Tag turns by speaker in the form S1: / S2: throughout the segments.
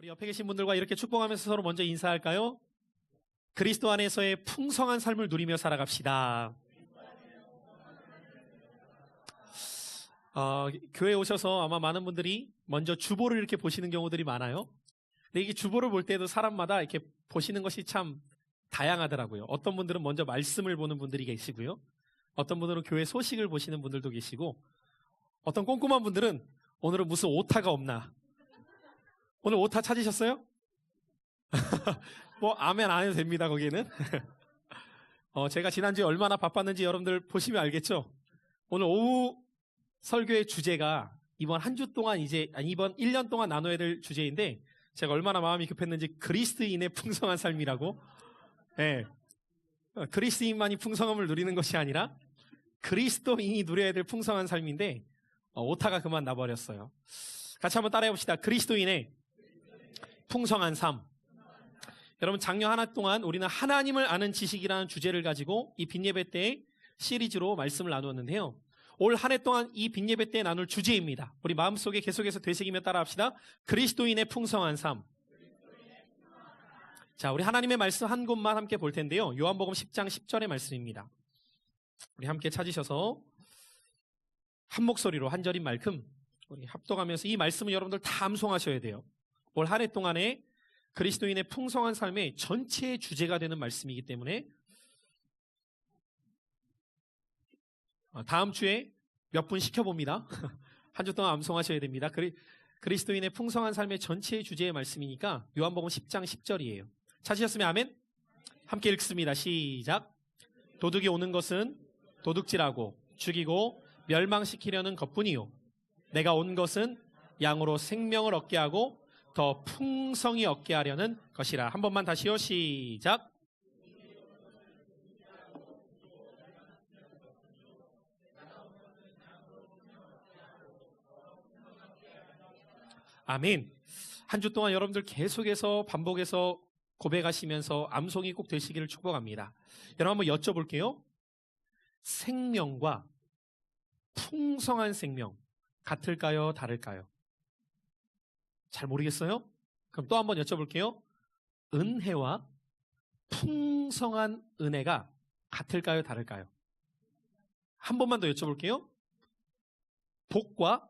S1: 우리 옆에 계신 분들과 이렇게 축복하면서 서로 먼저 인사할까요? 그리스도 안에서의 풍성한 삶을 누리며 살아갑시다. 교회에 오셔서 아마 많은 분들이 먼저 주보를 이렇게 보시는 경우들이 많아요. 근데 이게 주보를 볼 때도 사람마다 이렇게 보시는 것이 참 다양하더라고요. 어떤 분들은 먼저 말씀을 보는 분들이 계시고요. 어떤 분들은 교회 소식을 보시는 분들도 계시고, 어떤 꼼꼼한 분들은 오늘은 무슨 오타가 없나. 오늘 오타 찾으셨어요? 뭐 아멘 안 해도 됩니다. 거기에는. 제가 지난주에 얼마나 바빴는지 여러분들 보시면 알겠죠? 오늘 오후 설교의 주제가 이번 한 주 동안 이번 1년 동안 나눠야 될 주제인데, 제가 얼마나 마음이 급했는지 그리스도인의 풍성한 삶이라고. 네. 그리스도인만이 풍성함을 누리는 것이 아니라 그리스도인이 누려야 될 풍성한 삶인데 오타가 그만 나버렸어요. 같이 한번 따라해 봅시다. 그리스도인의 풍성한 삶. 여러분, 작년 한 해 동안 우리는 하나님을 아는 지식이라는 주제를 가지고 이 빈예배 때 시리즈로 말씀을 나누었는데요. 올 한 해 동안 이 빈예배 때 나눌 주제입니다. 우리 마음속에 계속해서 되새기며 따라합시다. 그리스도인의 풍성한 삶. 자, 우리 하나님의 말씀 한 곳만 함께 볼 텐데요. 요한복음 10장 10절의 말씀입니다. 우리 함께 찾으셔서 한 목소리로 한 절인 만큼 우리 합독하면서 이 말씀을 여러분들 다 암송하셔야 돼요. 올 한 해 동안에 그리스도인의 풍성한 삶의 전체의 주제가 되는 말씀이기 때문에 다음 주에 몇 분 시켜봅니다. 한 주 동안 암송하셔야 됩니다. 그리스도인의 풍성한 삶의 전체의 주제의 말씀이니까 요한복음 10장 10절이에요. 찾으셨으면 아멘? 함께 읽습니다. 시작. 도둑이 오는 것은 도둑질하고 죽이고 멸망시키려는 것뿐이요, 내가 온 것은 양으로 생명을 얻게 하고 더 풍성히 얻게 하려는 것이라. 한 번만 다시요. 시작. 아멘. 한 주 동안 여러분들 계속해서 반복해서 고백하시면서 암송이 꼭 되시기를 축복합니다. 여러분 한번 여쭤볼게요. 생명과 풍성한 생명 같을까요? 다를까요? 잘 모르겠어요? 그럼 또 한번 여쭤볼게요. 은혜와 풍성한 은혜가 같을까요? 다를까요? 한 번만 더 여쭤볼게요. 복과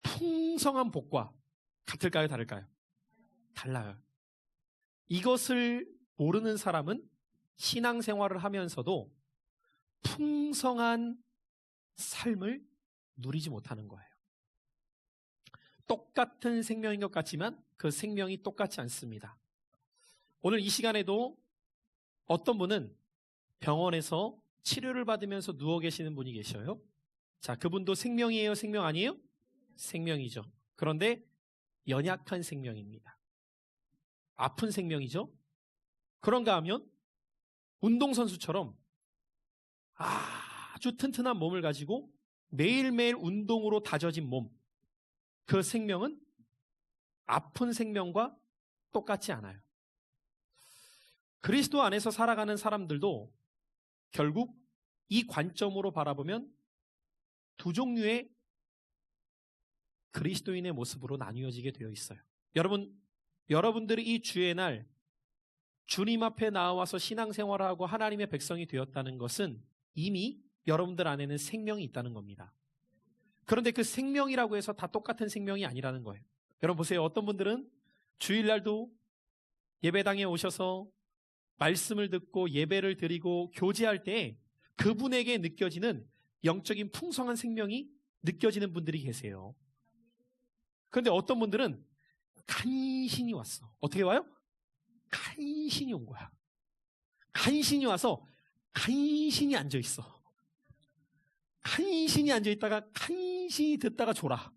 S1: 풍성한 복과 같을까요? 다를까요? 달라요. 이것을 모르는 사람은 신앙생활을 하면서도 풍성한 삶을 누리지 못하는 거예요. 똑같은 생명인 것 같지만 그 생명이 똑같지 않습니다. 오늘 이 시간에도 어떤 분은 병원에서 치료를 받으면서 누워 계시는 분이 계셔요. 자, 그분도 생명이에요? 생명 아니에요? 생명이죠. 그런데 연약한 생명입니다. 아픈 생명이죠. 그런가 하면 운동선수처럼 아주 튼튼한 몸을 가지고 매일매일 운동으로 다져진 몸, 그 생명은 아픈 생명과 똑같지 않아요. 그리스도 안에서 살아가는 사람들도 결국 이 관점으로 바라보면 두 종류의 그리스도인의 모습으로 나뉘어지게 되어 있어요. 여러분들이 이 주의 날 주님 앞에 나와서 신앙생활을 하고 하나님의 백성이 되었다는 것은 이미 여러분들 안에는 생명이 있다는 겁니다. 그런데 그 생명이라고 해서 다 똑같은 생명이 아니라는 거예요. 여러분 보세요. 어떤 분들은 주일날도 예배당에 오셔서 말씀을 듣고 예배를 드리고 교제할 때 그분에게 느껴지는 영적인 풍성한 생명이 느껴지는 분들이 계세요. 그런데 어떤 분들은 간신히 왔어. 어떻게 와요? 간신히 온 거야. 간신히 와서 간신히 앉아있어. 간신히 앉아있다가 간신히 듣다가 졸아.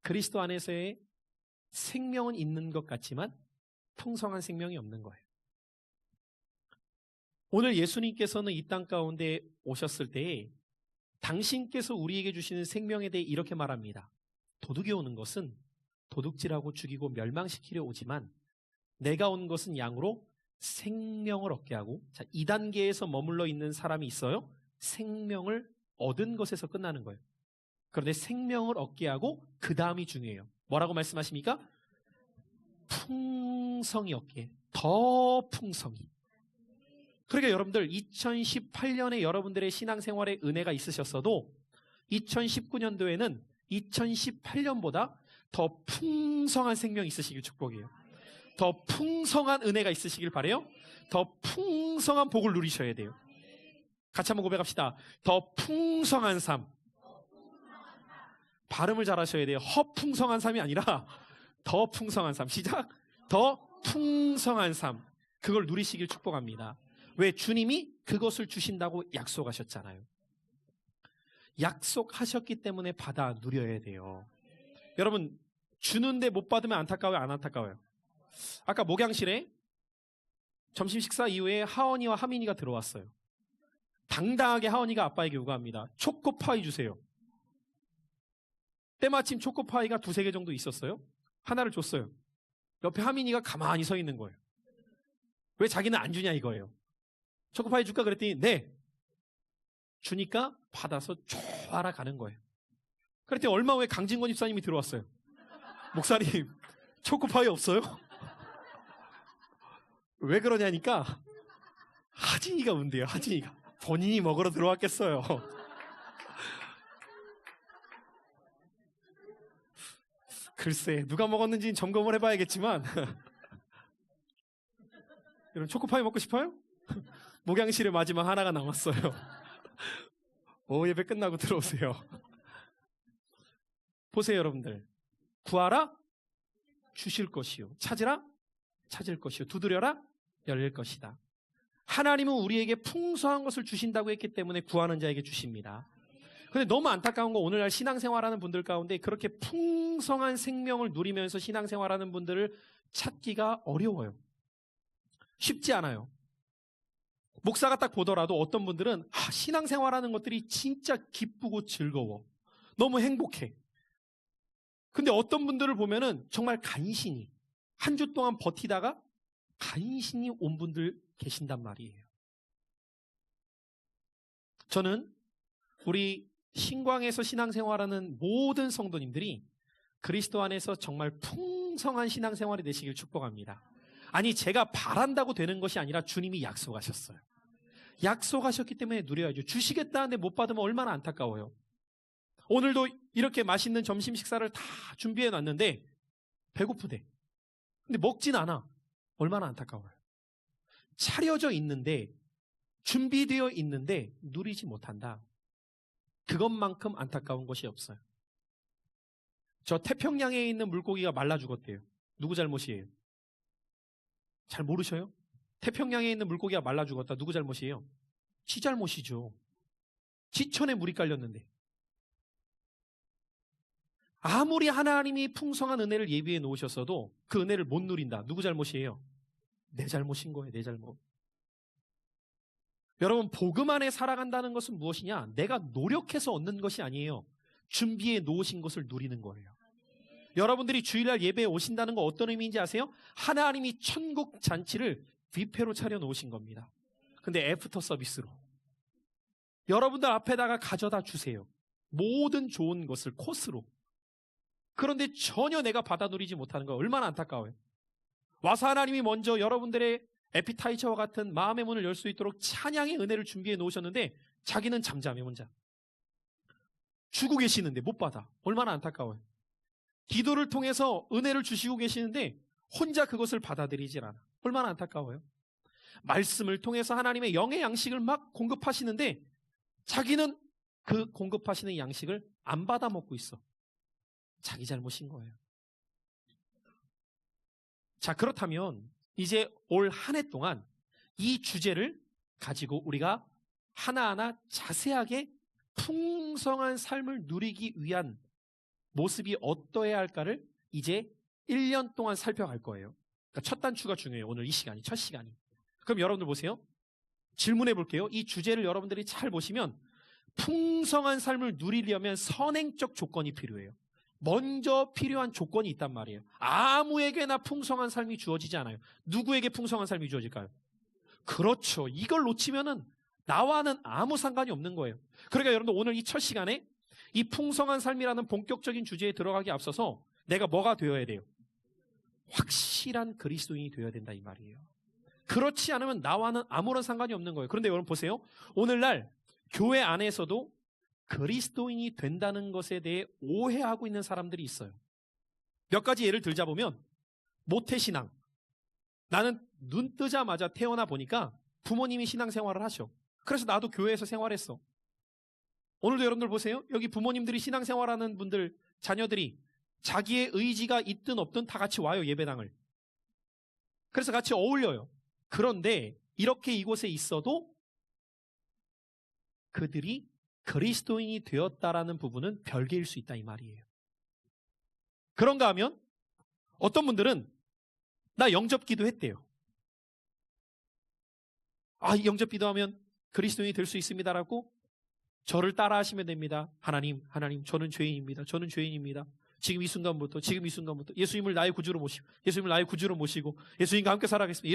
S1: 그리스도 안에서의 생명은 있는 것 같지만 풍성한 생명이 없는 거예요. 오늘 예수님께서는 이 땅 가운데 오셨을 때에 당신께서 우리에게 주시는 생명에 대해 이렇게 말합니다. 도둑이 오는 것은 도둑질하고 죽이고 멸망시키려 오지만 내가 온 것은 양으로 생명을 얻게 하고, 자, 2단계에서 머물러 있는 사람이 있어요. 생명을 얻은 것에서 끝나는 거예요. 그런데 생명을 얻게 하고 그 다음이 중요해요. 뭐라고 말씀하십니까? 풍성이 없게. 더 풍성이. 그러니까 여러분들 2018년에 여러분들의 신앙생활에 은혜가 있으셨어도 2019년도에는 2018년보다 더 풍성한 생명이 있으시길 축복이에요. 더 풍성한 은혜가 있으시길 바라요. 더 풍성한 복을 누리셔야 돼요. 같이 한번 고백합시다. 더 풍성한 삶. 발음을 잘 하셔야 돼요. 허풍성한 삶이 아니라 더 풍성한 삶. 시작. 더 풍성한 삶. 그걸 누리시길 축복합니다. 왜? 주님이 그것을 주신다고 약속하셨잖아요. 약속하셨기 때문에 받아 누려야 돼요. 여러분, 주는데 못 받으면 안타까워요? 안 안타까워요? 아까 목양실에 점심 식사 이후에 하원이와 하민이가 들어왔어요. 당당하게 하원이가 아빠에게 요구합니다. 초코파이 주세요. 때마침 초코파이가 2-3개 정도 있었어요. 하나를 줬어요. 옆에 하민이가 가만히 서 있는 거예요. 왜 자기는 안 주냐 이거예요. 초코파이 줄까 그랬더니 네. 주니까 받아서 좋아라 가는 거예요. 그랬더니 얼마 후에 강진권 집사님이 들어왔어요. 목사님, 초코파이 없어요? 왜 그러냐니까 하진이가 운대요. 하진이가. 본인이 먹으러 들어왔겠어요. 글쎄, 누가 먹었는지는 점검을 해봐야겠지만 여러분, 초코파이 먹고 싶어요? 목양실에 마지막 하나가 남았어요. 오후 예배 끝나고 들어오세요. 보세요, 여러분들. 구하라? 주실 것이요. 찾으라? 찾을 것이요. 두드려라? 열릴 것이다. 하나님은 우리에게 풍성한 것을 주신다고 했기 때문에 구하는 자에게 주십니다. 근데 너무 안타까운 거, 오늘날 신앙생활하는 분들 가운데 그렇게 풍성한 생명을 누리면서 신앙생활하는 분들을 찾기가 어려워요. 쉽지 않아요. 목사가 딱 보더라도 어떤 분들은 신앙생활하는 것들이 진짜 기쁘고 즐거워. 너무 행복해. 근데 어떤 분들을 보면은 정말 간신히 한 주 동안 버티다가 간신히 온 분들 계신단 말이에요. 저는 우리 신광에서 신앙생활하는 모든 성도님들이 그리스도 안에서 정말 풍성한 신앙생활이 되시길 축복합니다. 아니, 제가 바란다고 되는 것이 아니라 주님이 약속하셨어요. 약속하셨기 때문에 누려야죠. 주시겠다는데 못 받으면 얼마나 안타까워요. 오늘도 이렇게 맛있는 점심 식사를 다 준비해 놨는데 배고프대. 근데 먹진 않아. 얼마나 안타까워요. 차려져 있는데, 준비되어 있는데 누리지 못한다. 그것만큼 안타까운 것이 없어요. 저 태평양에 있는 물고기가 말라 죽었대요. 누구 잘못이에요? 잘 모르셔요? 태평양에 있는 물고기가 말라 죽었다. 누구 잘못이에요? 지 잘못이죠. 지천에 물이 깔렸는데. 아무리 하나님이 풍성한 은혜를 예비해 놓으셨어도 그 은혜를 못 누린다. 누구 잘못이에요? 내 잘못인 거예요. 내 잘못. 여러분, 복음 안에 살아간다는 것은 무엇이냐? 내가 노력해서 얻는 것이 아니에요. 준비해 놓으신 것을 누리는 거예요. 여러분들이 주일날 예배에 오신다는 거 어떤 의미인지 아세요? 하나님이 천국 잔치를 뷔페로 차려 놓으신 겁니다. 근데 애프터 서비스로 여러분들 앞에다가 가져다 주세요. 모든 좋은 것을 코스로. 그런데 전혀 내가 받아 누리지 못하는 거 얼마나 안타까워요. 와서 하나님이 먼저 여러분들의 에피타이처와 같은 마음의 문을 열 수 있도록 찬양의 은혜를 준비해 놓으셨는데 자기는 잠잠해 혼자. 주고 계시는데 못 받아. 얼마나 안타까워요. 기도를 통해서 은혜를 주시고 계시는데 혼자 그것을 받아들이질 않아. 얼마나 안타까워요. 말씀을 통해서 하나님의 영의 양식을 막 공급하시는데 자기는 그 공급하시는 양식을 안 받아 먹고 있어. 자기 잘못인 거예요. 자, 그렇다면 이제 올 한 해 동안 이 주제를 가지고 우리가 하나하나 자세하게 풍성한 삶을 누리기 위한 모습이 어떠해야 할까를 이제 1년 동안 살펴갈 거예요. 그러니까 첫 단추가 중요해요. 오늘 이 시간이, 첫 시간이. 그럼 여러분들 보세요. 질문해 볼게요. 이 주제를 여러분들이 잘 보시면 풍성한 삶을 누리려면 선행적 조건이 필요해요. 먼저 필요한 조건이 있단 말이에요. 아무에게나 풍성한 삶이 주어지지 않아요. 누구에게 풍성한 삶이 주어질까요? 그렇죠. 이걸 놓치면은 나와는 아무 상관이 없는 거예요. 그러니까 여러분들 오늘 이 첫 시간에 이 풍성한 삶이라는 본격적인 주제에 들어가기 앞서서 내가 뭐가 되어야 돼요? 확실한 그리스도인이 되어야 된다 이 말이에요. 그렇지 않으면 나와는 아무런 상관이 없는 거예요. 그런데 여러분 보세요. 오늘날 교회 안에서도 그리스도인이 된다는 것에 대해 오해하고 있는 사람들이 있어요. 몇 가지 예를 들자 보면 모태신앙. 나는 눈 뜨자마자 태어나 보니까 부모님이 신앙생활을 하셔. 그래서 나도 교회에서 생활했어. 오늘도 여러분들 보세요. 여기 부모님들이 신앙생활하는 분들, 자녀들이 자기의 의지가 있든 없든 다 같이 와요, 예배당을. 그래서 같이 어울려요. 그런데 이렇게 이곳에 있어도 그들이 그리스도인이 되었다라는 부분은 별개일 수 있다 이 말이에요. 그런가 하면 어떤 분들은 나 영접기도 했대요. 영접 기도하면 그리스도인이 될 수 있습니다라고 저를 따라 하시면 됩니다. 하나님, 저는 죄인입니다. 지금 이 순간부터 예수님을 나의 구주로 모시고 예수님과 함께 살아가겠습니다.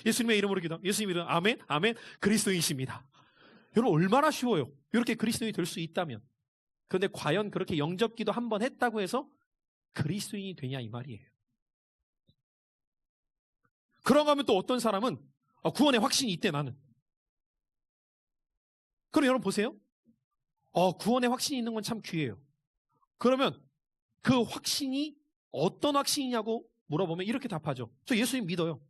S1: 예수님의 이름으로 기도합니다. 예수님의 이름 아멘. 그리스도인이십니다. 여러분 얼마나 쉬워요. 이렇게 그리스도인이 될 수 있다면. 그런데 과연 그렇게 영접기도 한번 했다고 해서 그리스도인이 되냐 이 말이에요. 그런가 하면 또 어떤 사람은 구원의 확신이 있대 나는. 그럼 여러분 보세요. 구원의 확신이 있는 건 참 귀해요. 그러면 그 확신이 어떤 확신이냐고 물어보면 이렇게 답하죠. 저 예수님 믿어요.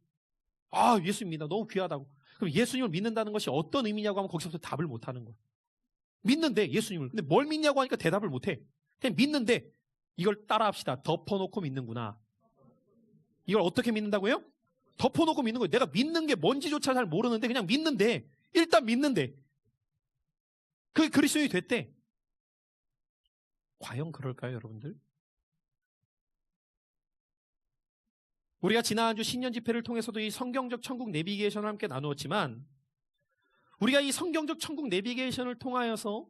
S1: 예수님 믿어. 너무 귀하다고. 그럼 예수님을 믿는다는 것이 어떤 의미냐고 하면 거기서부터 답을 못하는 거예요. 믿는데 예수님을. 근데 뭘 믿냐고 하니까 대답을 못해. 그냥 믿는데 이걸 따라합시다. 덮어놓고 믿는구나. 이걸 어떻게 믿는다고요? 덮어놓고 믿는 거예요. 내가 믿는 게 뭔지조차 잘 모르는데 그냥 믿는데 일단 믿는데 그게 그리스도인이 됐대. 과연 그럴까요, 여러분들? 우리가 지난주 신년 집회를 통해서도 이 성경적 천국 내비게이션을 함께 나누었지만 우리가 이 성경적 천국 내비게이션을 통하여서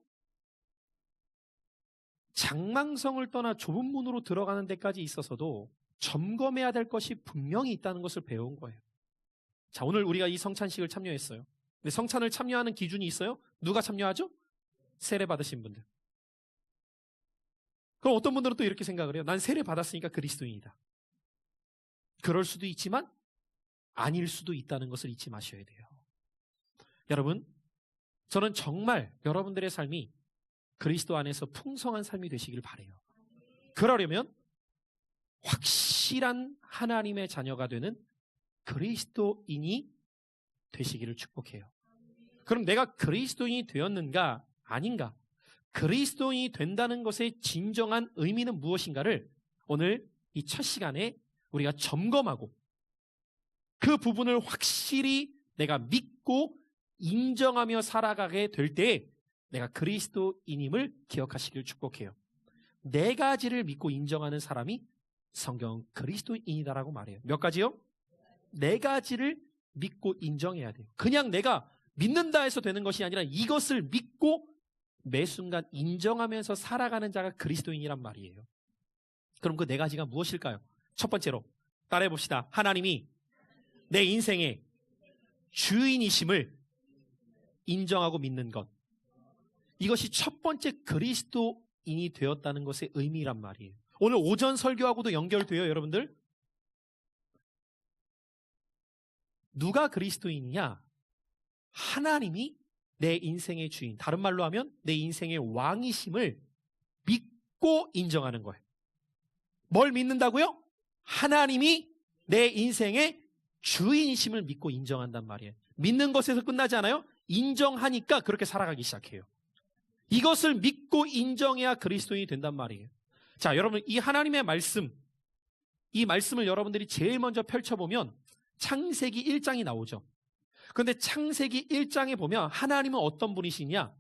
S1: 장망성을 떠나 좁은 문으로 들어가는 데까지 있어서도 점검해야 될 것이 분명히 있다는 것을 배운 거예요. 자, 오늘 우리가 이 성찬식을 참여했어요. 근데 성찬을 참여하는 기준이 있어요? 누가 참여하죠? 세례 받으신 분들. 그럼 어떤 분들은 또 이렇게 생각을 해요. 난 세례 받았으니까 그리스도인이다. 그럴 수도 있지만 아닐 수도 있다는 것을 잊지 마셔야 돼요. 여러분, 저는 정말 여러분들의 삶이 그리스도 안에서 풍성한 삶이 되시길 바라요. 그러려면 확실한 하나님의 자녀가 되는 그리스도인이 되시기를 축복해요. 그럼 내가 그리스도인이 되었는가 아닌가? 그리스도인이 된다는 것의 진정한 의미는 무엇인가를 오늘 이 첫 시간에 우리가 점검하고 그 부분을 확실히 내가 믿고 인정하며 살아가게 될 때 내가 그리스도인임을 기억하시길 축복해요. 네 가지를 믿고 인정하는 사람이 성경 그리스도인이다라고 말해요. 몇 가지요? 네 가지를 믿고 인정해야 돼요. 그냥 내가 믿는다 해서 되는 것이 아니라 이것을 믿고 매 순간 인정하면서 살아가는 자가 그리스도인이란 말이에요. 그럼 그 네 가지가 무엇일까요? 첫 번째로 따라해 봅시다. 하나님이 내 인생의 주인이심을 인정하고 믿는 것. 이것이 첫 번째 그리스도인이 되었다는 것의 의미란 말이에요. 오늘 오전 설교하고도 연결돼요, 여러분들. 누가 그리스도인이냐? 하나님이 내 인생의 주인, 다른 말로 하면 내 인생의 왕이심을 믿고 인정하는 거예요. 뭘 믿는다고요? 하나님이 내 인생의 주인이심을 믿고 인정한단 말이에요. 믿는 것에서 끝나지 않아요? 인정하니까 그렇게 살아가기 시작해요. 이것을 믿고 인정해야 그리스도인이 된단 말이에요. 자, 여러분, 이 하나님의 말씀, 이 말씀을 여러분들이 제일 먼저 펼쳐보면 창세기 1장이 나오죠. 그런데 창세기 1장에 보면 하나님은 어떤 분이시냐?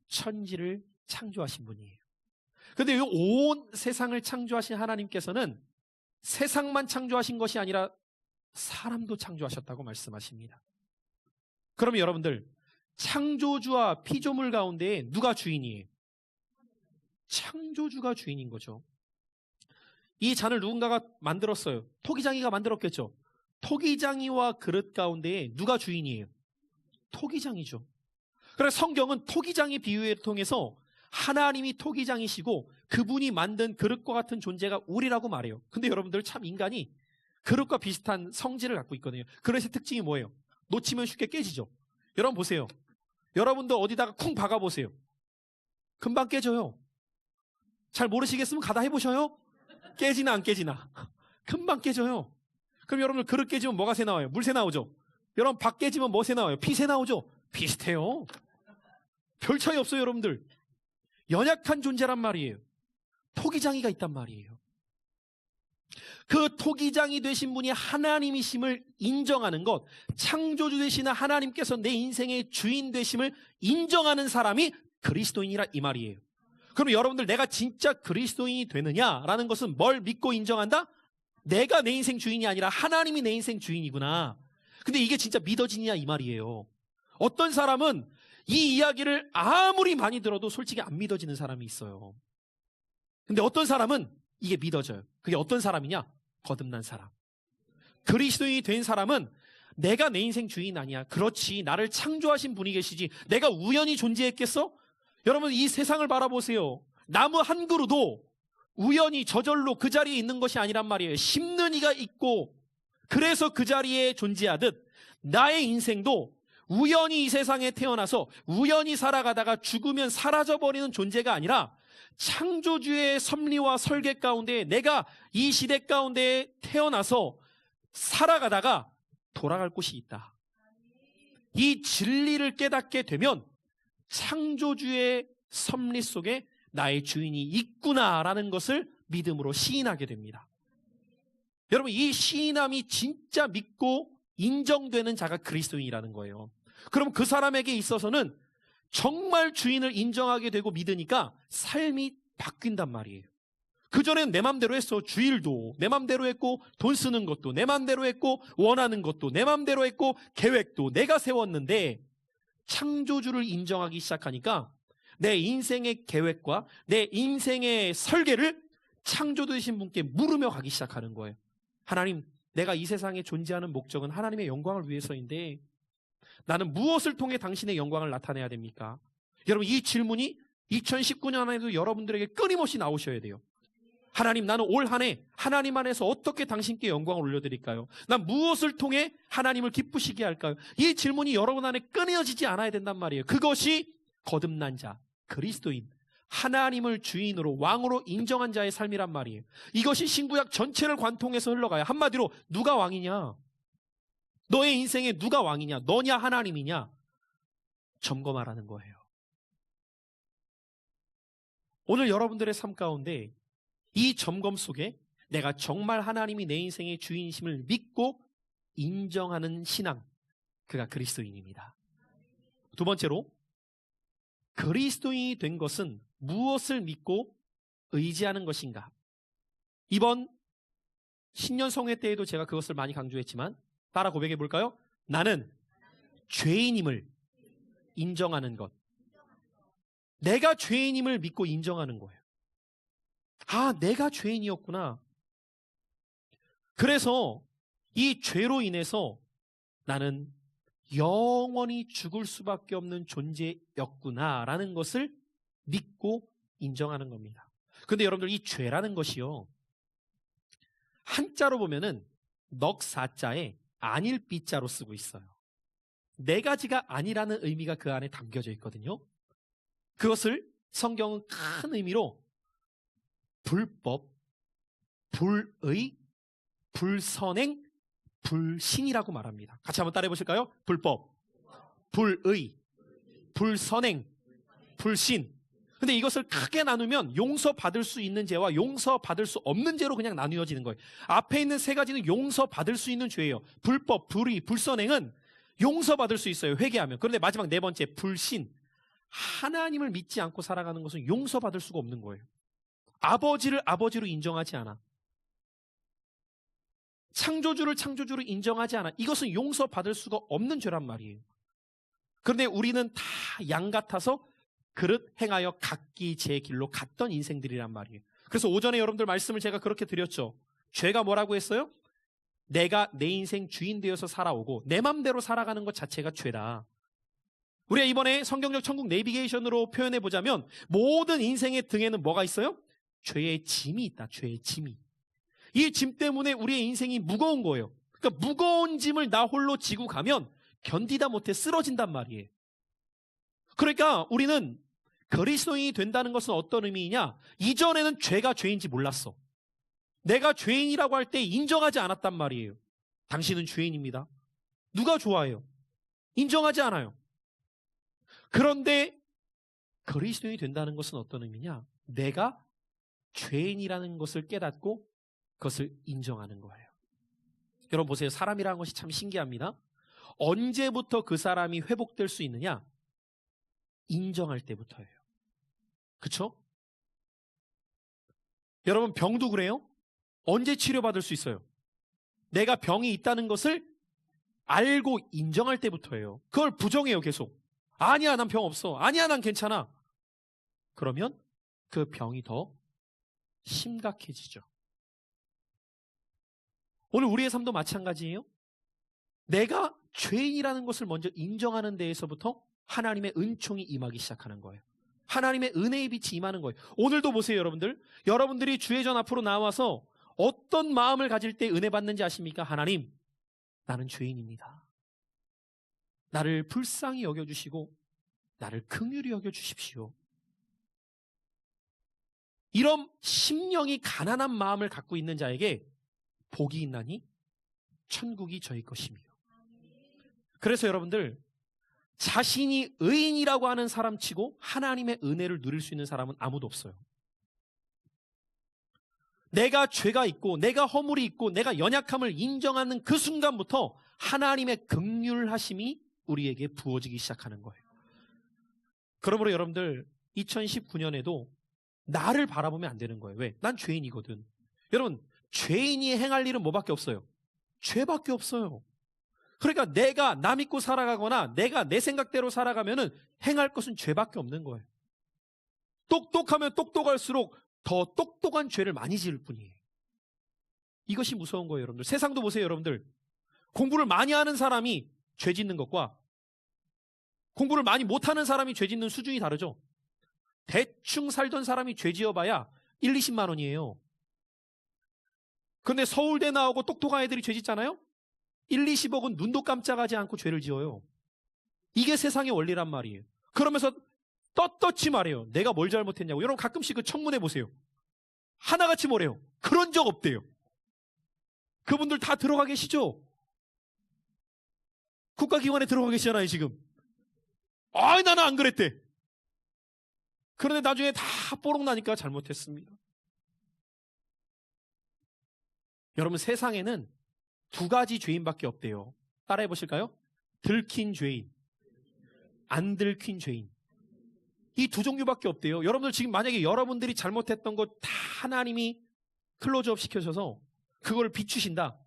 S1: 천지를 창조하신 분이에요. 그런데 이 온 세상을 창조하신 하나님께서는 세상만 창조하신 것이 아니라 사람도 창조하셨다고 말씀하십니다. 그러면 여러분들, 창조주와 피조물 가운데 누가 주인이에요? 창조주가 주인인 거죠. 이 잔을 누군가가 만들었어요. 토기장이가 만들었겠죠. 토기장이와 그릇 가운데 누가 주인이에요? 토기장이죠. 그래서 성경은 토기장의 비유를 통해서 하나님이 토기장이시고 그분이 만든 그릇과 같은 존재가 우리라고 말해요. 근데 여러분들 참 인간이 그릇과 비슷한 성질을 갖고 있거든요. 그릇의 특징이 뭐예요? 놓치면 쉽게 깨지죠. 여러분 보세요. 여러분도 어디다가 쿵 박아보세요. 금방 깨져요. 잘 모르시겠으면 가다 해보셔요. 깨지나 안 깨지나. 금방 깨져요. 그럼 여러분들 그릇 깨지면 뭐가 새 나와요? 물새 나오죠. 여러분 밥 깨지면 뭐 새 나와요? 피새 나오죠. 비슷해요. 별 차이 없어요. 여러분들. 연약한 존재란 말이에요. 토기장이가 있단 말이에요. 그 토기장이 되신 분이 하나님이심을 인정하는 것, 창조주 되시는 하나님께서 내 인생의 주인 되심을 인정하는 사람이 그리스도인이라 이 말이에요. 그럼 여러분들 내가 진짜 그리스도인이 되느냐라는 것은 뭘 믿고 인정한다? 내가 내 인생 주인이 아니라 하나님이 내 인생 주인이구나. 근데 이게 진짜 믿어지냐 이 말이에요. 어떤 사람은 이 이야기를 아무리 많이 들어도 솔직히 안 믿어지는 사람이 있어요. 근데 어떤 사람은 이게 믿어져요. 그게 어떤 사람이냐? 거듭난 사람. 그리스도인이 된 사람은 내가 내 인생 주인 아니야. 그렇지. 나를 창조하신 분이 계시지. 내가 우연히 존재했겠어? 여러분 이 세상을 바라보세요. 나무 한 그루도 우연히 저절로 그 자리에 있는 것이 아니란 말이에요. 심는 이가 있고 그래서 그 자리에 존재하듯 나의 인생도 우연히 이 세상에 태어나서 우연히 살아가다가 죽으면 사라져버리는 존재가 아니라 창조주의 섭리와 설계 가운데 내가 이 시대 가운데 태어나서 살아가다가 돌아갈 곳이 있다. 이 진리를 깨닫게 되면 창조주의 섭리 속에 나의 주인이 있구나라는 것을 믿음으로 시인하게 됩니다. 여러분 이 시인함이 진짜 믿고 인정되는 자가 그리스도인이라는 거예요. 그럼 그 사람에게 있어서는 정말 주인을 인정하게 되고 믿으니까 삶이 바뀐단 말이에요. 그전엔 내 맘대로 했어. 주일도 내 맘대로 했고 돈 쓰는 것도 내 맘대로 했고 원하는 것도 내 맘대로 했고 계획도 내가 세웠는데 창조주를 인정하기 시작하니까 내 인생의 계획과 내 인생의 설계를 창조되신 분께 물으며 가기 시작하는 거예요. 하나님, 내가 이 세상에 존재하는 목적은 하나님의 영광을 위해서인데 나는 무엇을 통해 당신의 영광을 나타내야 됩니까? 여러분 이 질문이 2019년에도 여러분들에게 끊임없이 나오셔야 돼요. 하나님, 나는 올 한 해 하나님 안에서 어떻게 당신께 영광을 올려드릴까요? 난 무엇을 통해 하나님을 기쁘시게 할까요? 이 질문이 여러분 안에 끊어지지 않아야 된단 말이에요. 그것이 거듭난 자, 그리스도인, 하나님을 주인으로 왕으로 인정한 자의 삶이란 말이에요. 이것이 신구약 전체를 관통해서 흘러가요. 한마디로 누가 왕이냐? 너의 인생에 누가 왕이냐? 너냐 하나님이냐? 점검하라는 거예요. 오늘 여러분들의 삶 가운데 이 점검 속에 내가 정말 하나님이 내 인생의 주인심을 믿고 인정하는 신앙, 그가 그리스도인입니다. 두 번째로 그리스도인이 된 것은 무엇을 믿고 의지하는 것인가? 이번 신년 성회 때에도 제가 그것을 많이 강조했지만 따라 고백해 볼까요? 나는 죄인임을 인정하는 것. 내가 죄인임을 믿고 인정하는 거예요. 아, 내가 죄인이었구나. 그래서 이 죄로 인해서 나는 영원히 죽을 수밖에 없는 존재였구나라는 것을 믿고 인정하는 겁니다. 근데 여러분들 이 죄라는 것이요, 한자로 보면은 넉사자에 아닐 삐자로 쓰고 있어요. 네 가지가 아니라는 의미가 그 안에 담겨져 있거든요. 그것을 성경은 큰 의미로 불법, 불의, 불선행, 불신이라고 말합니다. 같이 한번 따라해 보실까요? 불법, 불의, 불선행, 불신. 근데 이것을 크게 나누면 용서받을 수 있는 죄와 용서받을 수 없는 죄로 그냥 나누어지는 거예요. 앞에 있는 세 가지는 용서받을 수 있는 죄예요. 불법, 불의, 불선행은 용서받을 수 있어요. 회개하면. 그런데 마지막 네 번째 불신, 하나님을 믿지 않고 살아가는 것은 용서받을 수가 없는 거예요. 아버지를 아버지로 인정하지 않아. 창조주를 창조주로 인정하지 않아. 이것은 용서받을 수가 없는 죄란 말이에요. 그런데 우리는 다 양 같아서 그릇 행하여 각기 제 길로 갔던 인생들이란 말이에요. 그래서 오전에 여러분들 말씀을 제가 그렇게 드렸죠. 죄가 뭐라고 했어요? 내가 내 인생 주인 되어서 살아오고 내 맘대로 살아가는 것 자체가 죄다. 우리가 이번에 성경적 천국 내비게이션으로 표현해 보자면 모든 인생의 등에는 뭐가 있어요? 죄의 짐이 있다. 죄의 짐이. 이 짐 때문에 우리의 인생이 무거운 거예요. 그러니까 무거운 짐을 나 홀로 지고 가면 견디다 못해 쓰러진단 말이에요. 그러니까 우리는 그리스도인이 된다는 것은 어떤 의미이냐? 이전에는 죄가 죄인지 몰랐어. 내가 죄인이라고 할 때 인정하지 않았단 말이에요. 당신은 죄인입니다. 누가 좋아해요? 인정하지 않아요. 그런데 그리스도인이 된다는 것은 어떤 의미냐? 내가 죄인이라는 것을 깨닫고 그것을 인정하는 거예요. 여러분 보세요. 사람이라는 것이 참 신기합니다. 언제부터 그 사람이 회복될 수 있느냐? 인정할 때부터예요. 그렇죠? 여러분 병도 그래요? 언제 치료받을 수 있어요? 내가 병이 있다는 것을 알고 인정할 때부터예요. 그걸 부정해요 계속. 아니야 난 병 없어. 아니야 난 괜찮아. 그러면 그 병이 더 심각해지죠. 오늘 우리의 삶도 마찬가지예요. 내가 죄인이라는 것을 먼저 인정하는 데에서부터 하나님의 은총이 임하기 시작하는 거예요. 하나님의 은혜의 빛이 임하는 거예요. 오늘도 보세요 여러분들. 여러분들이 주의 전 앞으로 나와서 어떤 마음을 가질 때 은혜 받는지 아십니까? 하나님, 나는 죄인입니다. 나를 불쌍히 여겨주시고 나를 긍휼히 여겨주십시오. 이런 심령이 가난한 마음을 갖고 있는 자에게 복이 있나니 천국이 저희 것이며. 그래서 여러분들 자신이 의인이라고 하는 사람 치고 하나님의 은혜를 누릴 수 있는 사람은 아무도 없어요. 내가 죄가 있고 내가 허물이 있고 내가 연약함을 인정하는 그 순간부터 하나님의 긍휼하심이 우리에게 부어지기 시작하는 거예요. 그러므로 여러분들 2019년에도 나를 바라보면 안 되는 거예요. 왜? 난 죄인이거든. 여러분 죄인이 행할 일은 뭐밖에 없어요? 죄밖에 없어요. 그러니까 내가 나 믿고 살아가거나 내가 내 생각대로 살아가면은 행할 것은 죄밖에 없는 거예요. 똑똑하면 똑똑할수록 더 똑똑한 죄를 많이 지을 뿐이에요. 이것이 무서운 거예요, 여러분들. 세상도 보세요, 여러분들. 공부를 많이 하는 사람이 죄 짓는 것과 공부를 많이 못하는 사람이 죄 짓는 수준이 다르죠. 대충 살던 사람이 죄 지어봐야 1, 20만 원이에요. 그런데 서울대 나오고 똑똑한 애들이 죄 짓잖아요? 1, 20억은 눈도 깜짝하지 않고 죄를 지어요. 이게 세상의 원리란 말이에요. 그러면서 떳떳이 말해요. 내가 뭘 잘못했냐고. 여러분 가끔씩 그 청문회 보세요. 하나같이 뭐래요? 그런 적 없대요. 그분들 다 들어가 계시죠? 국가기관에 들어가 계시잖아요 지금. 아이 나는 안 그랬대. 그런데 나중에 다 뽀록 나니까 잘못했습니다. 여러분 세상에는 두 가지 죄인밖에 없대요. 따라해 보실까요? 들킨 죄인, 안 들킨 죄인. 이 두 종류밖에 없대요. 여러분들 지금 만약에 여러분들이 잘못했던 거 다 하나님이 클로즈업 시켜줘서 그걸 비추신다.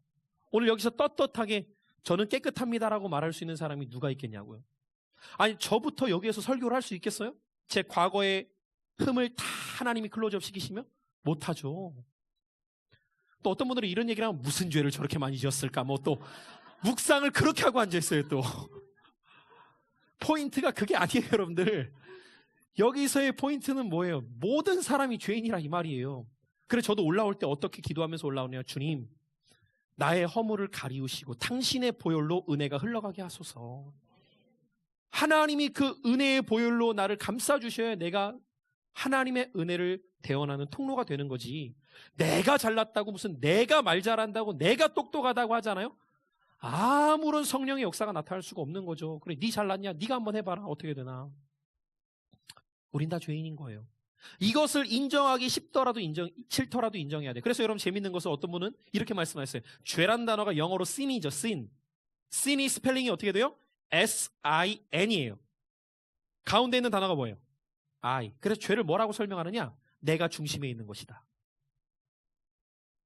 S1: 오늘 여기서 떳떳하게 저는 깨끗합니다라고 말할 수 있는 사람이 누가 있겠냐고요. 아니 저부터 여기에서 설교를 할 수 있겠어요? 제 과거의 흠을 다 하나님이 클로즈업 시키시면? 못하죠. 또 어떤 분들은 이런 얘기를 하면 무슨 죄를 저렇게 많이 지었을까 뭐 또 묵상을 그렇게 하고 앉아있어요. 또 포인트가 그게 아니에요. 여러분들 여기서의 포인트는 뭐예요? 모든 사람이 죄인이라 이 말이에요. 그래서 저도 올라올 때 어떻게 기도하면서 올라오냐. 주님 나의 허물을 가리우시고 당신의 보혈로 은혜가 흘러가게 하소서. 하나님이 그 은혜의 보혈로 나를 감싸주셔야 내가 하나님의 은혜를 대언하는 통로가 되는 거지. 내가 잘났다고 무슨 내가 말 잘한다고 내가 똑똑하다고 하잖아요. 아무런 성령의 역사가 나타날 수가 없는 거죠. 그래 네 잘났냐? 네가 한번 해봐라. 어떻게 되나. 우린 다 죄인인 거예요. 이것을 인정하기 싫더라도 인정해야 돼. 그래서 여러분 재밌는 것은 어떤 분은 이렇게 말씀하셨어요. 죄란 단어가 영어로 sin이죠. sin. sin이 스펠링이 어떻게 돼요? S-I-N이에요. 가운데 있는 단어가 뭐예요? I. 그래서 죄를 뭐라고 설명하느냐? 내가 중심에 있는 것이다.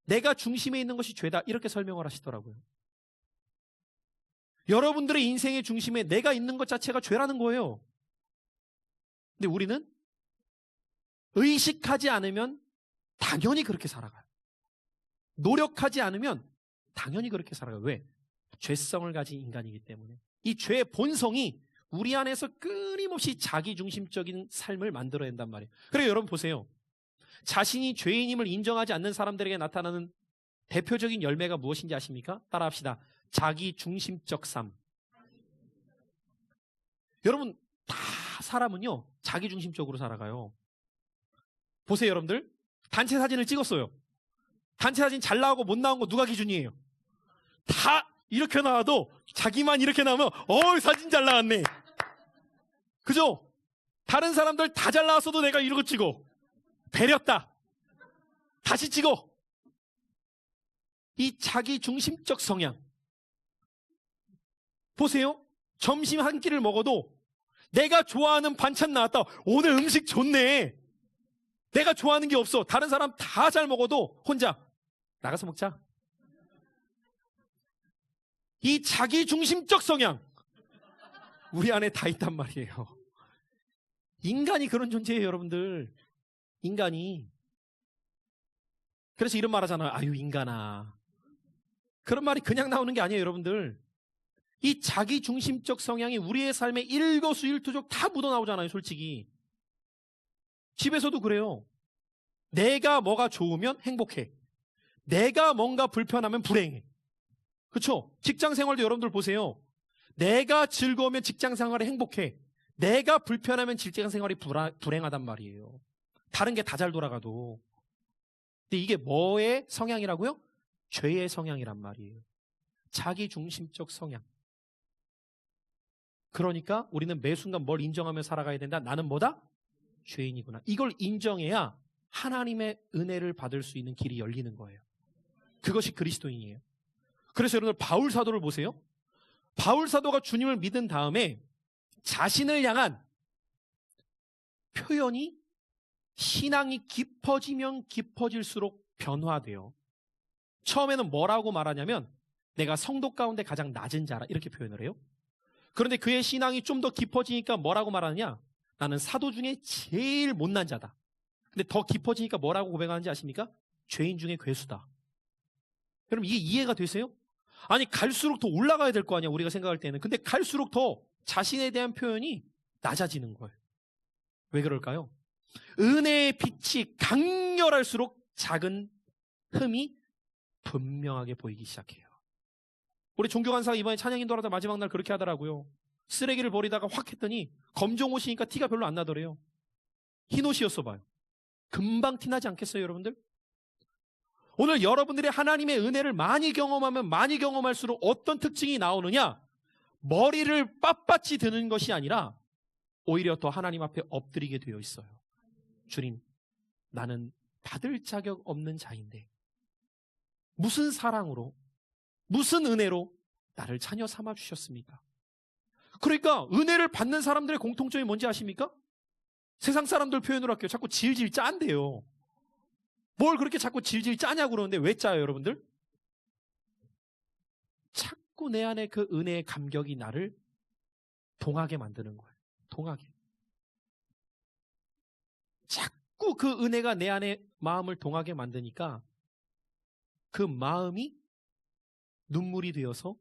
S1: 내가 중심에 있는 것이 죄다. 이렇게 설명을 하시더라고요. 여러분들의 인생의 중심에 내가 있는 것 자체가 죄라는 거예요. 근데 우리는 의식하지 않으면 당연히 그렇게 살아가요. 노력하지 않으면 당연히 그렇게 살아가요. 왜? 죄성을 가진 인간이기 때문에. 이 죄의 본성이 우리 안에서 끊임없이 자기중심적인 삶을 만들어야 된단 말이에요. 그래요, 여러분 보세요. 자신이 죄인임을 인정하지 않는 사람들에게 나타나는 대표적인 열매가 무엇인지 아십니까? 따라합시다. 자기중심적 삶. 여러분, 다 사람은요, 자기중심적으로 살아가요. 보세요, 여러분들. 단체 사진을 찍었어요. 단체 사진 잘 나오고 못 나온 거 누가 기준이에요? 다 이렇게 나와도 자기만 이렇게 나오면 사진 잘 나왔네. 그죠? 다른 사람들 다 잘 나왔어도 내가 이러고 찍어. 배렸다. 다시 찍어. 이 자기중심적 성향. 보세요. 점심 한 끼를 먹어도 내가 좋아하는 반찬 나왔다. 오늘 음식 좋네. 내가 좋아하는 게 없어. 다른 사람 다 잘 먹어도 혼자 나가서 먹자. 이 자기중심적 성향 우리 안에 다 있단 말이에요. 인간이 그런 존재예요, 여러분들. 인간이. 그래서 이런 말 하잖아요. 아유, 인간아. 그런 말이 그냥 나오는 게 아니에요, 여러분들. 이 자기중심적 성향이 우리의 삶에 일거수일투족 다 묻어나오잖아요, 솔직히. 집에서도 그래요. 내가 뭐가 좋으면 행복해. 내가 뭔가 불편하면 불행해. 그렇죠? 직장 생활도 여러분들 보세요. 내가 즐거우면 직장 생활이 행복해. 내가 불편하면 직장 생활이 불행하단 말이에요. 다른 게 다 잘 돌아가도. 근데 이게 뭐의 성향이라고요? 죄의 성향이란 말이에요. 자기중심적 성향. 그러니까 우리는 매 순간 뭘 인정하며 살아가야 된다? 나는 뭐다? 죄인이구나. 이걸 인정해야 하나님의 은혜를 받을 수 있는 길이 열리는 거예요. 그것이 그리스도인이에요. 그래서 여러분들 바울 사도를 보세요. 바울 사도가 주님을 믿은 다음에 자신을 향한 표현이 신앙이 깊어지면 깊어질수록 변화돼요. 처음에는 뭐라고 말하냐면 내가 성도 가운데 가장 낮은 자라 이렇게 표현을 해요. 그런데 그의 신앙이 좀 더 깊어지니까 뭐라고 말하느냐? 나는 사도 중에 제일 못난 자다. 근데 더 깊어지니까 뭐라고 고백하는지 아십니까? 죄인 중에 괴수다. 여러분 이게 이해가 되세요? 아니 갈수록 더 올라가야 될 거 아니야, 우리가 생각할 때는. 근데 갈수록 더 자신에 대한 표현이 낮아지는 거예요. 왜 그럴까요? 은혜의 빛이 강렬할수록 작은 흠이 분명하게 보이기 시작해요. 우리 종교 간사가 이번에 찬양 인도하다 마지막 날 그렇게 하더라고요. 쓰레기를 버리다가 확 했더니 검정 옷이니까 티가 별로 안 나더래요. 흰 옷이었어 봐요. 금방 티나지 않겠어요, 여러분들? 오늘 여러분들이 하나님의 은혜를 많이 경험하면 많이 경험할수록 어떤 특징이 나오느냐? 머리를 빳빳이 드는 것이 아니라 오히려 더 하나님 앞에 엎드리게 되어 있어요. 주님, 나는 받을 자격 없는 자인데 무슨 사랑으로, 무슨 은혜로 나를 자녀 삼아 주셨습니까? 그러니까 은혜를 받는 사람들의 공통점이 뭔지 아십니까? 세상 사람들 표현으로 할게요. 자꾸 질질 짠대요. 뭘 그렇게 자꾸 질질 짜냐고 그러는데 왜 짜요, 여러분들? 자꾸 내 안에 그 은혜의 감격이 나를 동하게 만드는 거예요. 동하게. 자꾸 그 은혜가 내 안에 마음을 동하게 만드니까 그 마음이 눈물이 되어서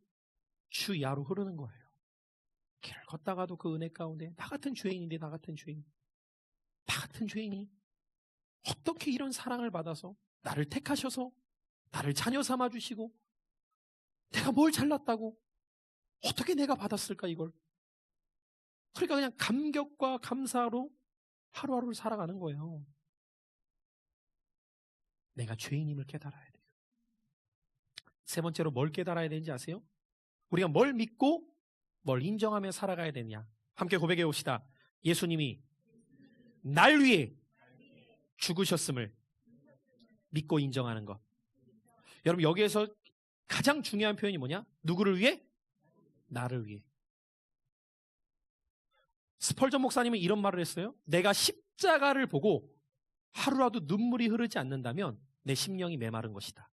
S1: 주야로 흐르는 거예요. 길을 걷다가도 그 은혜 가운데 나 같은 죄인인데 나 같은 죄인이 어떻게 이런 사랑을 받아서 나를 택하셔서 나를 자녀 삼아 주시고 내가 뭘 잘났다고 어떻게 내가 받았을까 이걸. 그러니까 그냥 감격과 감사로 하루하루를 살아가는 거예요. 내가 죄인임을 깨달아야 돼요. 세 번째로 뭘 깨달아야 되는지 아세요? 우리가 뭘 믿고 뭘 인정하며 살아가야 되냐. 함께 고백해 봅시다. 예수님이 날 위해 죽으셨음을 믿고 인정하는 것. 여러분 여기에서 가장 중요한 표현이 뭐냐? 누구를 위해? 나를 위해. 스펄전 목사님은 이런 말을 했어요. 내가 십자가를 보고 하루라도 눈물이 흐르지 않는다면 내 심령이 메마른 것이다.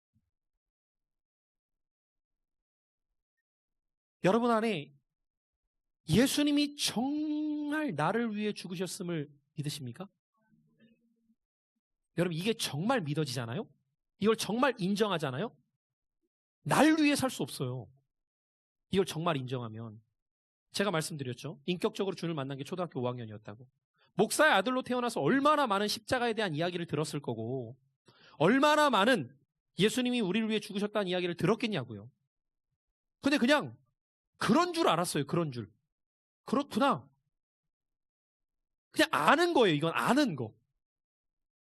S1: 여러분 안에 예수님이 정말 나를 위해 죽으셨음을 믿으십니까? 여러분 이게 정말 믿어지잖아요? 이걸 정말 인정하잖아요? 날 위해 살 수 없어요. 이걸 정말 인정하면. 제가 말씀드렸죠. 인격적으로 주님을 만난 게 초등학교 5학년이었다고. 목사의 아들로 태어나서 얼마나 많은 십자가에 대한 이야기를 들었을 거고 얼마나 많은 예수님이 우리를 위해 죽으셨다는 이야기를 들었겠냐고요. 근데 그냥 그런 줄 알았어요. 그런 줄. 그렇구나. 그냥 아는 거예요. 이건 아는 거.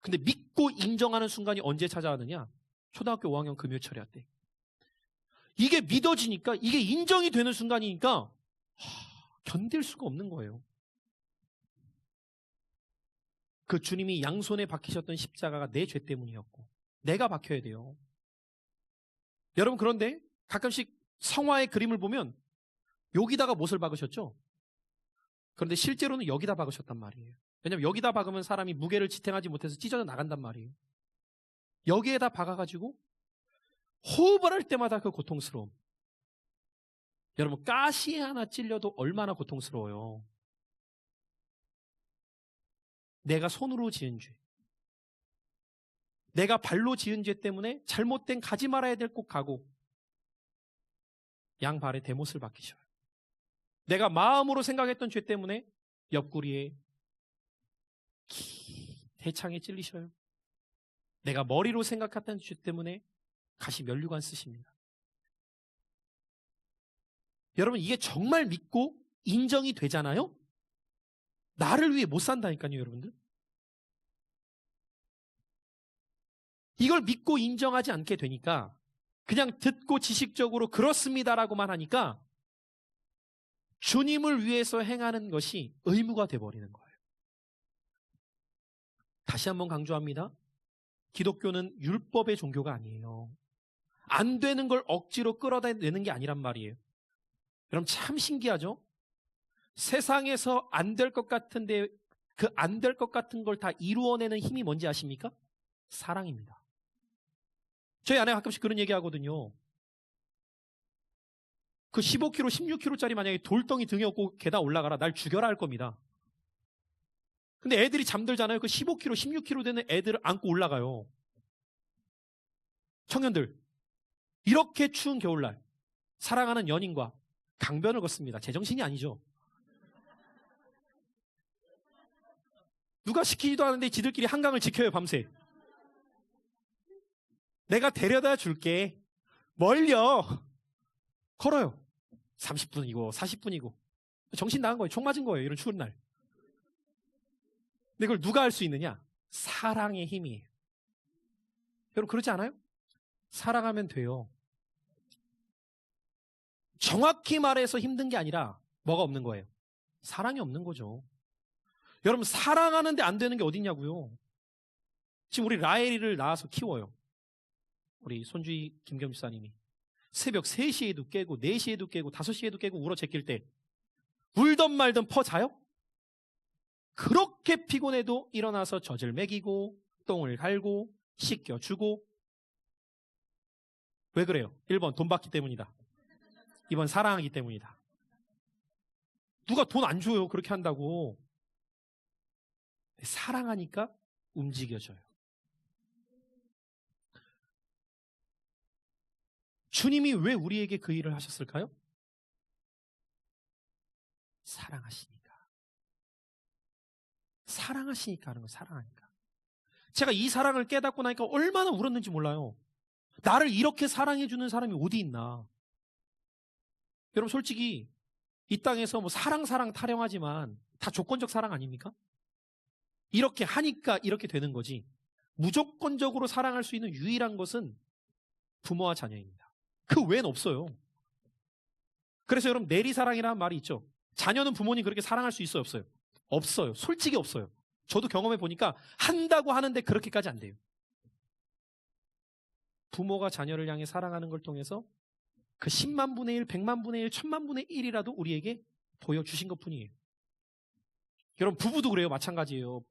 S1: 근데 믿고 인정하는 순간이 언제 찾아왔느냐? 초등학교 5학년 금요철야 때. 이게 믿어지니까, 이게 인정이 되는 순간이니까 견딜 수가 없는 거예요. 그 주님이 양손에 박히셨던 십자가가 내 죄 때문이었고 내가 박혀야 돼요. 여러분, 그런데 가끔씩 성화의 그림을 보면 여기다가 못을 박으셨죠? 그런데 실제로는 여기다 박으셨단 말이에요. 왜냐하면 여기다 박으면 사람이 무게를 지탱하지 못해서 찢어져 나간단 말이에요. 여기에다 박아가지고 호흡을 할 때마다 그 고통스러움. 여러분, 가시 하나 찔려도 얼마나 고통스러워요. 내가 손으로 지은 죄, 내가 발로 지은 죄 때문에 잘못된 가지 말아야 될 곳 가고 양발에 대못을 박히셔요. 내가 마음으로 생각했던 죄 때문에 옆구리에 대창에 찔리셔요. 내가 머리로 생각했던 죄 때문에 가시 면류관 쓰십니다. 여러분, 이게 정말 믿고 인정이 되잖아요? 나를 위해 못 산다니까요, 여러분들. 이걸 믿고 인정하지 않게 되니까 그냥 듣고 지식적으로 그렇습니다라고만 하니까 주님을 위해서 행하는 것이 의무가 돼버리는 거예요. 다시 한번 강조합니다. 기독교는 율법의 종교가 아니에요. 안 되는 걸 억지로 끌어내는 게 아니란 말이에요. 여러분, 참 신기하죠? 세상에서 안 될 것 같은데 그 안 될 것 같은 걸 다 이루어내는 힘이 뭔지 아십니까? 사랑입니다. 저희 아내가 가끔씩 그런 얘기 하거든요. 그 15kg, 16kg짜리 만약에 돌덩이 등에 업고 계단 올라가라, 날 죽여라 할 겁니다. 근데 애들이 잠들잖아요. 그 15kg, 16kg 되는 애들을 안고 올라가요. 청년들, 이렇게 추운 겨울날 사랑하는 연인과 강변을 걷습니다. 제정신이 아니죠. 누가 시키지도 않은데 지들끼리 한강을 지켜요, 밤새. 내가 데려다 줄게. 멀려. 걸어요. 30분이고 40분이고. 정신 나간 거예요. 총 맞은 거예요. 이런 추운 날. 근데 그걸 누가 할 수 있느냐? 사랑의 힘이에요. 여러분, 그렇지 않아요? 사랑하면 돼요. 정확히 말해서 힘든 게 아니라 뭐가 없는 거예요? 사랑이 없는 거죠. 여러분, 사랑하는데 안 되는 게 어딨냐고요. 지금 우리 라엘이를 낳아서 키워요. 우리 손주희 김겸 집사님이 새벽 3시에도 깨고 4시에도 깨고 5시에도 깨고 울어 제낄 때 울던 말던 퍼 자요? 그렇게 피곤해도 일어나서 젖을 먹이고 똥을 갈고 씻겨주고. 왜 그래요? 1번 돈 받기 때문이다. 2번 사랑하기 때문이다. 누가 돈 안 줘요, 그렇게 한다고. 사랑하니까 움직여져요. 주님이 왜 우리에게 그 일을 하셨을까요? 사랑하시니까. 사랑하시니까 하는 거예요. 사랑하니까. 제가 이 사랑을 깨닫고 나니까 얼마나 울었는지 몰라요. 나를 이렇게 사랑해주는 사람이 어디 있나. 여러분, 솔직히 이 땅에서 뭐 사랑 타령하지만 다 조건적 사랑 아닙니까? 이렇게 하니까 이렇게 되는 거지. 무조건적으로 사랑할 수 있는 유일한 것은 부모와 자녀입니다. 그 외엔 없어요. 그래서 여러분, 내리사랑이라는 말이 있죠. 자녀는 부모님 그렇게 사랑할 수 있어요, 없어요? 없어요. 솔직히 없어요. 저도 경험해 보니까 한다고 하는데 그렇게까지 안 돼요. 부모가 자녀를 향해 사랑하는 걸 통해서 그 10만 분의 1, 100만 분의 1, 1000만 분의 1이라도 우리에게 보여주신 것 뿐이에요. 여러분, 부부도 그래요. 마찬가지예요.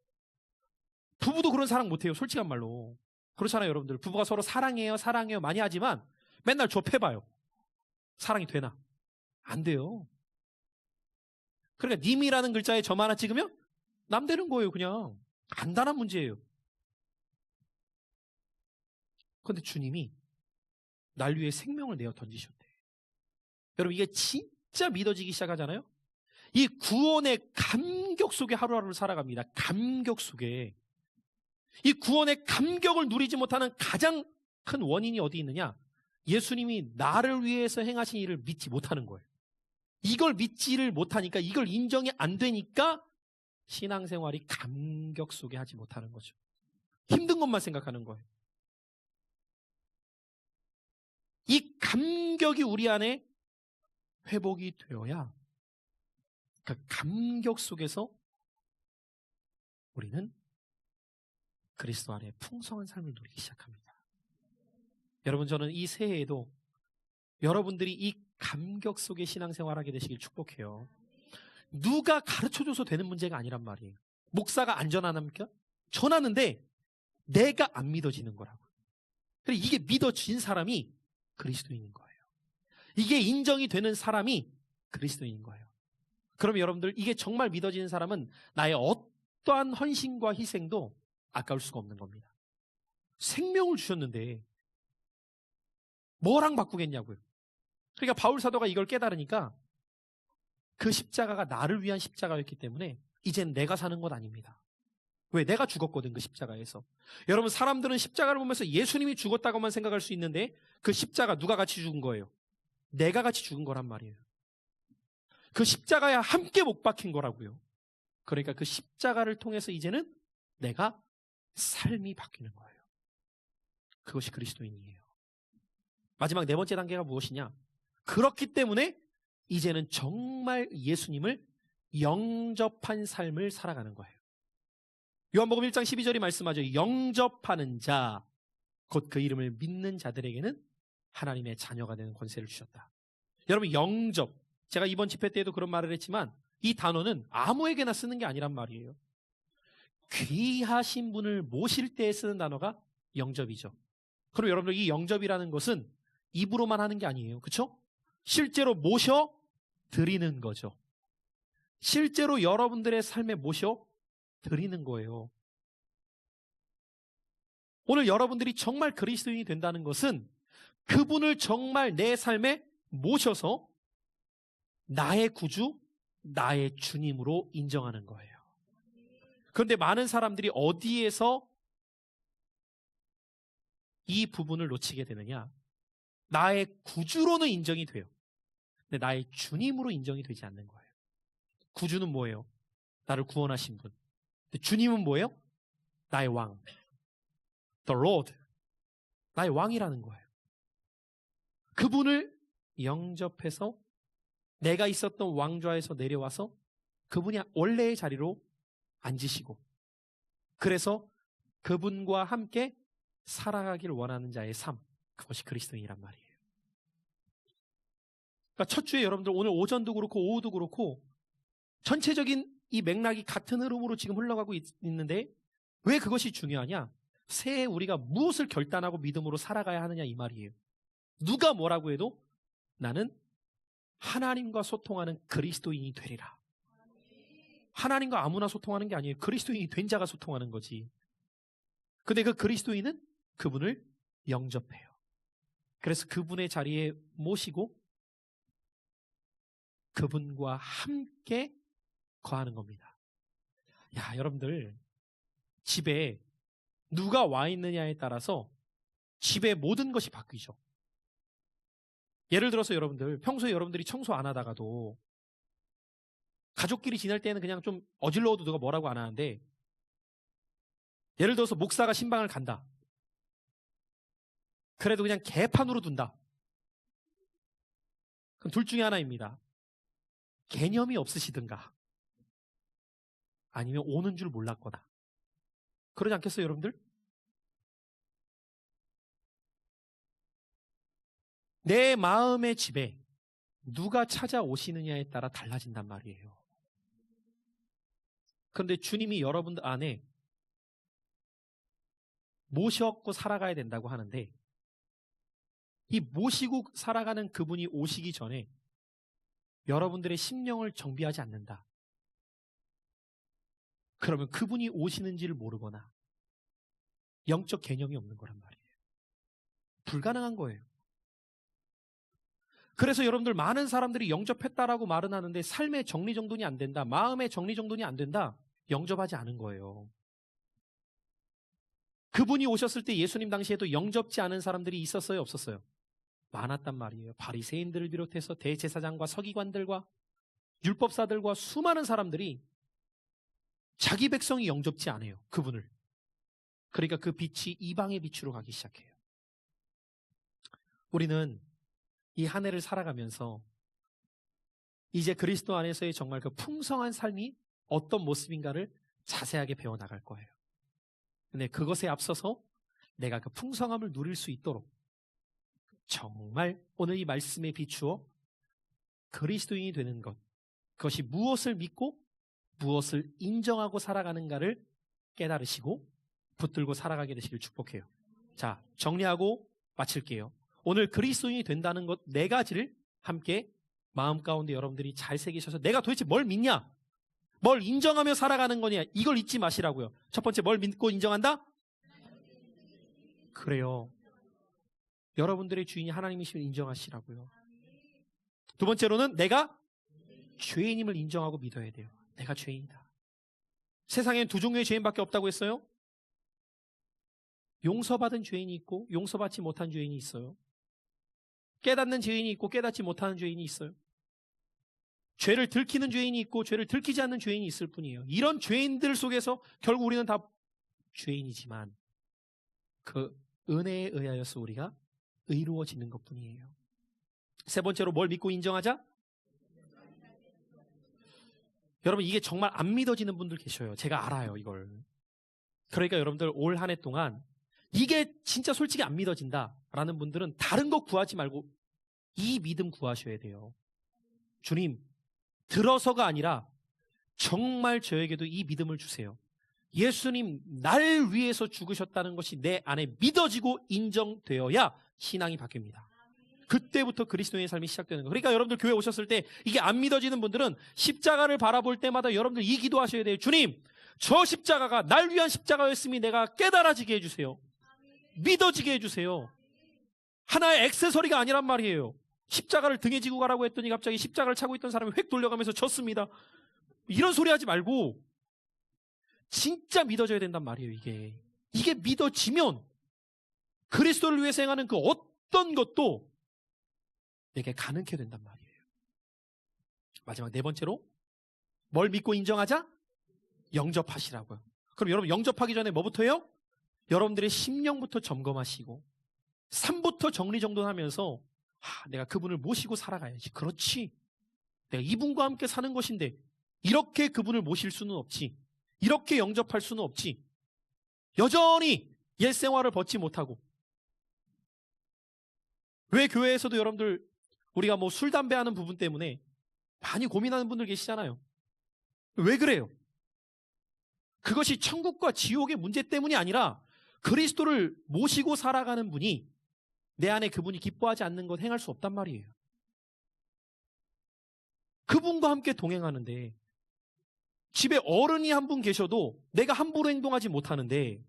S1: 부부도 그런 사랑 못해요. 솔직한 말로. 그렇잖아요, 여러분들. 부부가 서로 사랑해요, 사랑해요 많이 하지만 맨날 좁혀봐요. 사랑이 되나? 안 돼요. 그러니까 님이라는 글자에 점 하나 찍으면 남 되는 거예요. 그냥 간단한 문제예요. 그런데 주님이 날 위해 생명을 내어 던지셨대. 여러분, 이게 진짜 믿어지기 시작하잖아요. 이 구원의 감격 속에 하루하루를 살아갑니다. 감격 속에. 이 구원의 감격을 누리지 못하는 가장 큰 원인이 어디 있느냐? 예수님이 나를 위해서 행하신 일을 믿지 못하는 거예요. 이걸 믿지를 못하니까, 이걸 인정이 안 되니까 신앙생활이 감격 속에 하지 못하는 거죠. 힘든 것만 생각하는 거예요. 이 감격이 우리 안에 회복이 되어야 그 감격 속에서 우리는 그리스도 안에 풍성한 삶을 누리기 시작합니다. 여러분, 저는 이 새해에도 여러분들이 이 감격 속에 신앙생활하게 되시길 축복해요. 누가 가르쳐줘서 되는 문제가 아니란 말이에요. 목사가 안 전하합니까? 전하는데 내가 안 믿어지는 거라고요. 그래서 이게 믿어진 사람이 그리스도인인 거예요. 이게 인정이 되는 사람이 그리스도인인 거예요. 그러면 여러분들, 이게 정말 믿어지는 사람은 나의 어떠한 헌신과 희생도 아까울 수가 없는 겁니다. 생명을 주셨는데 뭐랑 바꾸겠냐고요. 그러니까 바울 사도가 이걸 깨달으니까 그 십자가가 나를 위한 십자가였기 때문에 이젠 내가 사는 것 아닙니다. 왜? 내가 죽었거든, 그 십자가에서. 여러분, 사람들은 십자가를 보면서 예수님이 죽었다고만 생각할 수 있는데 그 십자가 누가 같이 죽은 거예요? 내가 같이 죽은 거란 말이에요. 그 십자가에 함께 못 박힌 거라고요. 그러니까 그 십자가를 통해서 이제는 내가 삶이 바뀌는 거예요. 그것이 그리스도인이에요. 마지막 네 번째 단계가 무엇이냐? 그렇기 때문에 이제는 정말 예수님을 영접한 삶을 살아가는 거예요. 요한복음 1장 12절이 말씀하죠. 영접하는 자, 곧 그 이름을 믿는 자들에게는 하나님의 자녀가 되는 권세를 주셨다. 여러분, 영접, 제가 이번 집회 때에도 그런 말을 했지만 이 단어는 아무에게나 쓰는 게 아니란 말이에요. 귀하신 분을 모실 때 쓰는 단어가 영접이죠. 그럼 여러분들, 이 영접이라는 것은 입으로만 하는 게 아니에요. 그렇죠? 실제로 모셔 드리는 거죠. 실제로 여러분들의 삶에 모셔 드리는 거예요. 오늘 여러분들이 정말 그리스도인이 된다는 것은 그분을 정말 내 삶에 모셔서 나의 구주, 나의 주님으로 인정하는 거예요. 그런데 많은 사람들이 어디에서 이 부분을 놓치게 되느냐? 나의 구주로는 인정이 돼요. 근데 나의 주님으로 인정이 되지 않는 거예요. 구주는 뭐예요? 나를 구원하신 분. 근데 주님은 뭐예요? 나의 왕. The Lord. 나의 왕이라는 거예요. 그분을 영접해서 내가 있었던 왕좌에서 내려와서 그분이 원래의 자리로 앉으시고, 그래서 그분과 함께 살아가길 원하는 자의 삶, 그것이 그리스도인이란 말이에요. 그러니까 첫 주에 여러분들 오늘 오전도 그렇고 오후도 그렇고 전체적인 이 맥락이 같은 흐름으로 지금 흘러가고 있는데 왜 그것이 중요하냐? 새해 우리가 무엇을 결단하고 믿음으로 살아가야 하느냐, 이 말이에요. 누가 뭐라고 해도 나는 하나님과 소통하는 그리스도인이 되리라. 하나님과 아무나 소통하는 게 아니에요. 그리스도인이 된 자가 소통하는 거지. 근데 그 그리스도인은 그분을 영접해요. 그래서 그분의 자리에 모시고 그분과 함께 거하는 겁니다. 야, 여러분들, 집에 누가 와 있느냐에 따라서 집의 모든 것이 바뀌죠. 예를 들어서 여러분들, 평소에 여러분들이 청소 안 하다가도 가족끼리 지낼 때는 그냥 좀 어질러워도 누가 뭐라고 안 하는데, 예를 들어서 목사가 신방을 간다. 그래도 그냥 개판으로 둔다. 그럼 둘 중에 하나입니다. 개념이 없으시든가 아니면 오는 줄 몰랐거나. 그러지 않겠어요, 여러분들? 내 마음의 집에 누가 찾아오시느냐에 따라 달라진단 말이에요. 그런데 주님이 여러분들 안에 모셔고 살아가야 된다고 하는데, 이 모시고 살아가는 그분이 오시기 전에 여러분들의 심령을 정비하지 않는다. 그러면 그분이 오시는지를 모르거나 영적 개념이 없는 거란 말이에요. 불가능한 거예요. 그래서 여러분들 많은 사람들이 영접했다라고 말은 하는데 삶의 정리정돈이 안 된다, 마음의 정리정돈이 안 된다, 영접하지 않은 거예요. 그분이 오셨을 때 예수님 당시에도 영접지 않은 사람들이 있었어요, 없었어요? 많았단 말이에요. 바리새인들을 비롯해서 대제사장과 서기관들과 율법사들과 수많은 사람들이 자기 백성이 영접지 않아요, 그분을. 그러니까 그 빛이 이방의 빛으로 가기 시작해요. 우리는 이 한 해를 살아가면서 이제 그리스도 안에서의 정말 그 풍성한 삶이 어떤 모습인가를 자세하게 배워나갈 거예요. 근데 그것에 앞서서 내가 그 풍성함을 누릴 수 있도록 정말 오늘 이 말씀에 비추어 그리스도인이 되는 것, 그것이 무엇을 믿고 무엇을 인정하고 살아가는가를 깨달으시고 붙들고 살아가게 되시길 축복해요. 자, 정리하고 마칠게요. 오늘 그리스도인이 된다는 것 4가지를 함께 마음 가운데 여러분들이 잘 새기셔서 내가 도대체 뭘 믿냐? 뭘 인정하며 살아가는 거냐? 이걸 잊지 마시라고요. 첫 번째, 뭘 믿고 인정한다? 그래요. 여러분들의 주인이 하나님이심을 인정하시라고요. 두 번째로는 내가 죄인임을 인정하고 믿어야 돼요. 내가 죄인이다. 세상엔 2종류의 죄인밖에 없다고 했어요. 용서받은 죄인이 있고 용서받지 못한 죄인이 있어요. 깨닫는 죄인이 있고 깨닫지 못하는 죄인이 있어요. 죄를 들키는 죄인이 있고 죄를 들키지 않는 죄인이 있을 뿐이에요. 이런 죄인들 속에서 결국 우리는 다 죄인이지만 그 은혜에 의하여서 우리가 의로워지는 것뿐이에요. 세 번째로 뭘 믿고 인정하자? 여러분, 이게 정말 안 믿어지는 분들 계셔요. 제가 알아요, 이걸. 그러니까 여러분들 올 한 해 동안 이게 진짜 솔직히 안 믿어진다라는 분들은 다른 거 구하지 말고 이 믿음 구하셔야 돼요. 주님, 들어서가 아니라 정말 저에게도 이 믿음을 주세요. 예수님 날 위해서 죽으셨다는 것이 내 안에 믿어지고 인정되어야 신앙이 바뀝니다. 그때부터 그리스도인의 삶이 시작되는 거예요. 그러니까 여러분들 교회 오셨을 때 이게 안 믿어지는 분들은 십자가를 바라볼 때마다 여러분들 이 기도하셔야 돼요. 주님, 저 십자가가 날 위한 십자가였음이 내가 깨달아지게 해주세요. 믿어지게 해주세요. 하나의 액세서리가 아니란 말이에요. 십자가를 등에 지고 가라고 했더니 갑자기 십자가를 차고 있던 사람이 획 돌려가면서 졌습니다. 이런 소리 하지 말고 진짜 믿어져야 된단 말이에요. 이게 믿어지면 그리스도를 위해서 행하는 그 어떤 것도 내게 가능케 된단 말이에요. 마지막 4번째로 뭘 믿고 인정하자? 영접하시라고요. 그럼 여러분 영접하기 전에 뭐부터 해요? 여러분들의 심령부터 점검하시고 3부터 정리정돈하면서 내가 그분을 모시고 살아가야지. 그렇지. 내가 이분과 함께 사는 것인데 이렇게 그분을 모실 수는 없지. 이렇게 영접할 수는 없지. 여전히 옛 생활을 벗지 못하고. 왜 교회에서도 여러분들 우리가 뭐 술, 담배 하는 부분 때문에 많이 고민하는 분들 계시잖아요. 왜 그래요? 그것이 천국과 지옥의 문제 때문이 아니라 그리스도를 모시고 살아가는 분이 내 안에 그분이 기뻐하지 않는 것 행할 수 없단 말이에요. 그분과 함께 동행하는데 집에 어른이 한 분 계셔도 내가 함부로 행동하지 못하는데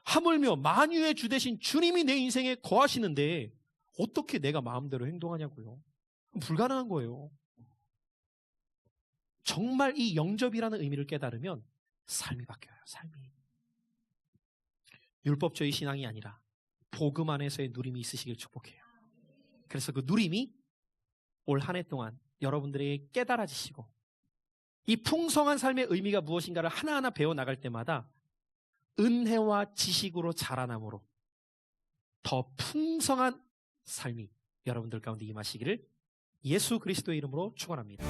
S1: 하물며 만유의 주 되신 주님이 내 인생에 거하시는데 어떻게 내가 마음대로 행동하냐고요. 불가능한 거예요. 정말 이 영접이라는 의미를 깨달으면 삶이 바뀌어요. 삶이. 율법주의 신앙이 아니라 복음 안에서의 누림이 있으시길 축복해요. 그래서 그 누림이 올 한 해 동안 여러분들에게 깨달아지시고 이 풍성한 삶의 의미가 무엇인가를 하나하나 배워나갈 때마다 은혜와 지식으로 자라남으로 더 풍성한 삶이 여러분들 가운데 임하시기를 예수 그리스도의 이름으로 축원합니다.